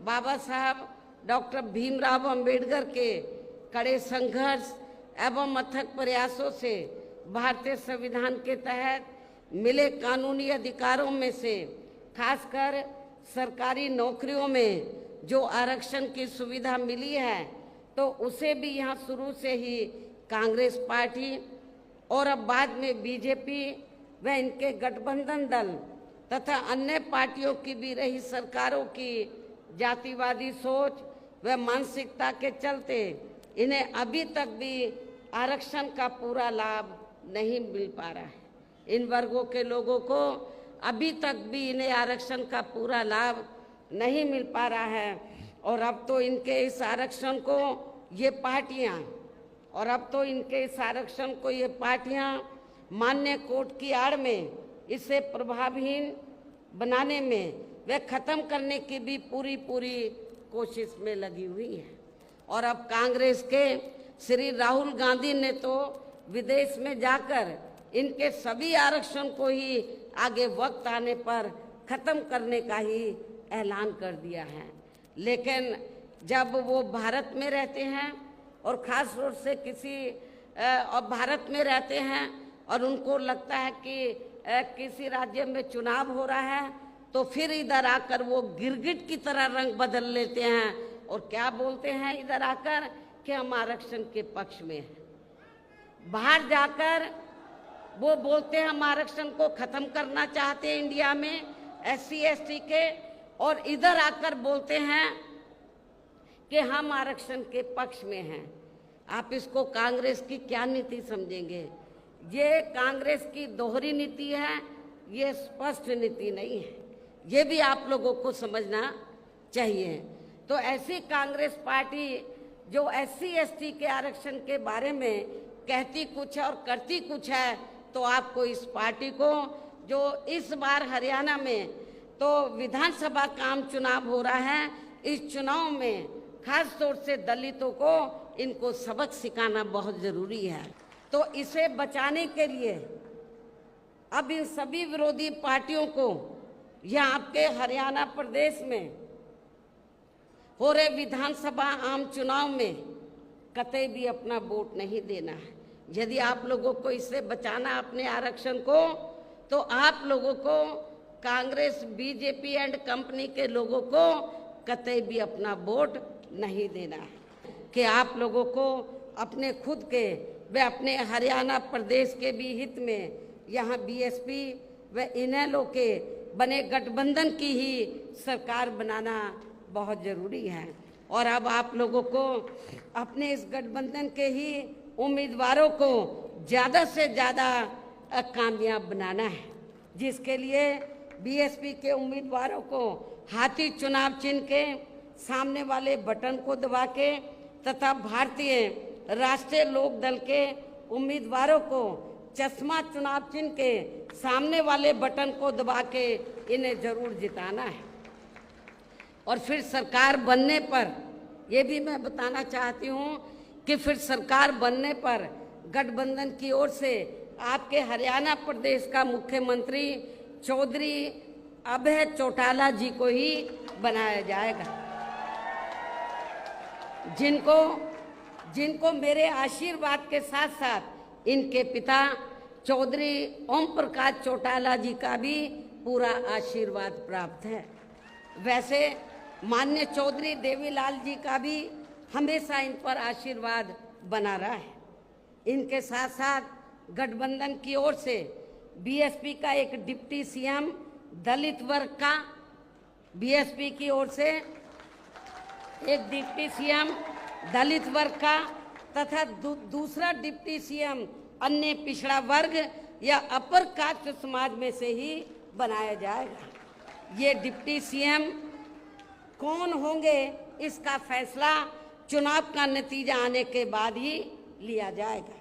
बाबा साहब डॉक्टर भीमराव अंबेडकर के कड़े संघर्ष एवं अथक प्रयासों से भारतीय संविधान के तहत मिले कानूनी अधिकारों में से खासकर सरकारी नौकरियों में जो आरक्षण की सुविधा मिली है, तो उसे भी यहाँ शुरू से ही कांग्रेस पार्टी और अब बाद में बीजेपी व इनके गठबंधन दल तथा अन्य पार्टियों की भी रही सरकारों की जातिवादी सोच व मानसिकता के चलते इन्हें अभी तक भी आरक्षण का पूरा लाभ नहीं मिल पा रहा है। इन वर्गों के लोगों को अभी तक भी इन्हें आरक्षण का पूरा लाभ नहीं मिल पा रहा है और अब तो इनके इस आरक्षण को ये पार्टियां मान्य कोर्ट की आड़ में इसे प्रभावहीन बनाने में वे खत्म करने की भी पूरी कोशिश में लगी हुई है। और अब कांग्रेस के श्री राहुल गांधी ने तो विदेश में जाकर इनके सभी आरक्षण को ही आगे वक्त आने पर खत्म करने का ही ऐलान कर दिया है। लेकिन जब वो भारत में रहते हैं और खास तौर से भारत में रहते हैं और उनको लगता है कि किसी राज्य में चुनाव हो रहा है, तो फिर इधर आकर वो गिरगिट की तरह रंग बदल लेते हैं और क्या बोलते हैं इधर आकर कि हम आरक्षण के पक्ष में हैं। बाहर जाकर वो बोलते हैं हम आरक्षण को खत्म करना चाहते हैं इंडिया में SC ST के, और इधर आकर बोलते हैं कि हम आरक्षण के पक्ष में हैं। आप इसको कांग्रेस की क्या नीति समझेंगे? ये कांग्रेस की दोहरी नीति है, ये स्पष्ट नीति नहीं है। ये भी आप लोगों को समझना चाहिए। तो ऐसी कांग्रेस पार्टी जो SC ST के आरक्षण के बारे में कहती कुछ है और करती कुछ है, तो आपको इस पार्टी को जो इस बार हरियाणा में तो विधानसभा का आम चुनाव हो रहा है, इस चुनाव में खास तौर से दलितों को इनको सबक सिखाना बहुत जरूरी है। तो इसे बचाने के लिए अब इन सभी विरोधी पार्टियों को यह आपके हरियाणा प्रदेश में हो रहे विधानसभा आम चुनाव में कतई भी अपना वोट नहीं देना है। यदि आप लोगों को इससे बचाना अपने आरक्षण को, तो आप लोगों को कांग्रेस बीजेपी एंड कंपनी के लोगों को कतई भी अपना वोट नहीं देना है। कि आप लोगों को अपने खुद के व अपने हरियाणा प्रदेश के भी हित में यहाँ BSP व इनेलो के बने गठबंधन की ही सरकार बनाना बहुत ज़रूरी है। और अब आप लोगों को अपने इस गठबंधन के ही उम्मीदवारों को ज़्यादा से ज़्यादा कामयाब बनाना है, जिसके लिए BSP के उम्मीदवारों को हाथी चुनाव चिन्ह के सामने वाले बटन को दबा के तथा भारतीय राष्ट्रीय लोक दल के उम्मीदवारों को चश्मा चुनाव चिन्ह के सामने वाले बटन को दबा के इन्हें जरूर जिताना है। और फिर सरकार बनने पर ये भी मैं बताना चाहती हूँ कि फिर सरकार बनने पर गठबंधन की ओर से आपके हरियाणा प्रदेश का मुख्यमंत्री चौधरी अभय चौटाला जी को ही बनाया जाएगा, जिनको मेरे आशीर्वाद के साथ साथ इनके पिता चौधरी ओम प्रकाश चौटाला जी का भी पूरा आशीर्वाद प्राप्त है। वैसे माननीय चौधरी देवीलाल जी का भी हमेशा इन पर आशीर्वाद बना रहा है। इनके साथ साथ गठबंधन की ओर से BSP का एक डिप्टी CM दलित वर्ग का, BSP की ओर से एक डिप्टी CM दलित वर्ग का तथा दूसरा डिप्टी CM अन्य पिछड़ा वर्ग या अपर कास्ट समाज में से ही बनाया जाएगा। ये डिप्टी CM कौन होंगे इसका फैसला चुनाव का नतीजा आने के बाद ही लिया जाएगा।